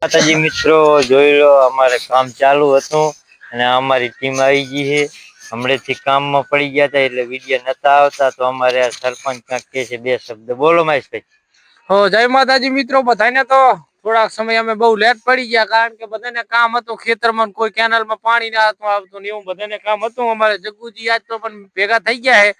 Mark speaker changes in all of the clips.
Speaker 1: માતાજી મિત્રો જોઈ લો, અમારે કામ ચાલુ હતું અને અમારી ટીમ આવી ગઈ છે. હમણાંથી કામમાં પડી ગયા હતા એટલે વિડીયો નતા આવતા, તો અમારે સરપંચ કાંઈક કહે છે, બે શબ્દ બોલો મહેશભાઈ.
Speaker 2: હો જય માતાજી મિત્રો, બધાને તો થોડાક સમય અમે બહુ લેટ પડી ગયા, કારણ કે બધાને કામ હતું ખેતરમાં, કોઈ કેનાલમાં પાણી ના હતું આવતું ને એવું બધાને કામ હતું. અમારે જગ્ગુજી આજ તો પણ ભેગા થઈ ગયા છે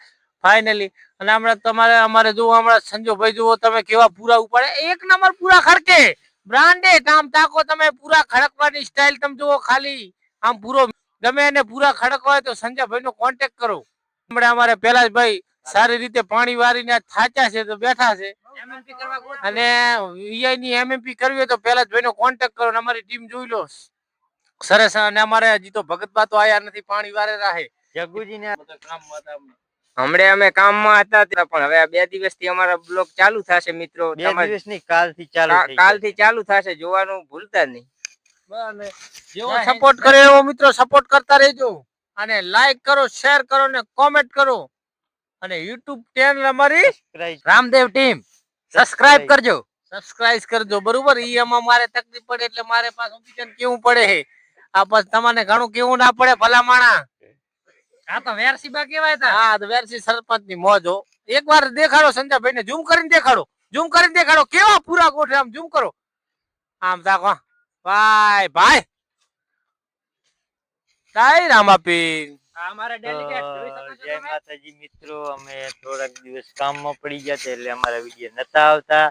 Speaker 2: ફાઇનલી. અને હમણાં અમારે જુઓ, હમણાં સંજોભાઈ જુઓ તમે કેવા પૂરા ઉપાડે, એક નંબર પૂરા ખડકે બ્રાન્ડેડ. આમ તાકો તમે પૂરા ખડકવાની સ્ટાઇલ તમે જુઓ, ખાલી આમ પૂરો ગમે એને પૂરા ખડકવા હોય તો સંજયભાઈ નો કોન્ટેક્ટ કરો. હમણાં અમારે પેલા ભાઈ સારી રીતે પાણી વારીને થાચા છે તો બેઠા છે, અને વીઆઈ ની એમએમપી કરવી હોય તો પેલા જ ભાઈ નો કોન્ટેક્ટ કરો. અમારી ટીમ જોઈ લો સરસ. અને અમારે હજી તો ભગત બા તો આયા નથી, પાણી વારે રાહે જગ્ગુજી ને હમણે અમે કામમાં હતા, પણ હવે 2 દિવસથી અમારા બ્લોગ ચાલુ થશે મિત્રો.
Speaker 1: 2 દિવસની કાલથી
Speaker 2: ચાલુ થશે, જોવાનું ભૂલતા નહીં. જેવો સપોર્ટ કરે એવો મિત્રો સપોર્ટ કરતા રહેજો, અને લાઈક કરો, શેર કરો ને કોમેન્ટ કરો. અને યુટ્યુબ ચેનલ અમારી રામદેવ ટીમ સબસ્ક્રાઇબ કરજો બરોબર. ઈ આમાં મારે તકલીફ પડે એટલે મારે પાછું બીજાને કેવું પડે છે. આ પછી તમને ઘણું કેવું ના પડે ભલા માણા. આ તો વેરસીબા કેવાય તા. હા, તો વેરસી સરપંચ ની મોજ હો. એકવાર દેખાડો સંજયભાઈ ને, ઝૂમ કરીને દેખાડો કેવા પૂરા ગોઠે. આમ ઝૂમ કરો, આમ તાકો ભાઈ ભાઈ જય રામાપીર.
Speaker 1: જય માતાજી મિત્રો, અમે થોડાક દિવસ કામમાં પડી ગયા હતા એટલે અમારા વિડીયો નતા આવતા.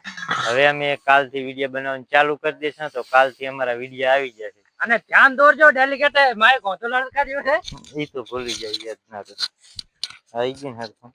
Speaker 1: હવે અમે કાલથી વિડીયો બનાવવાનું ચાલુ કરી દેશું, તો કાલથી અમારા વિડીયો આવી જશે.
Speaker 2: અને ધ્યાન દોરજો, ડેલિગેટ માઇક હોતો લડકાડ્યો છે,
Speaker 1: એ તો ભૂલી જાય યાદ ના કર. આવી ગઈ ને હરખું.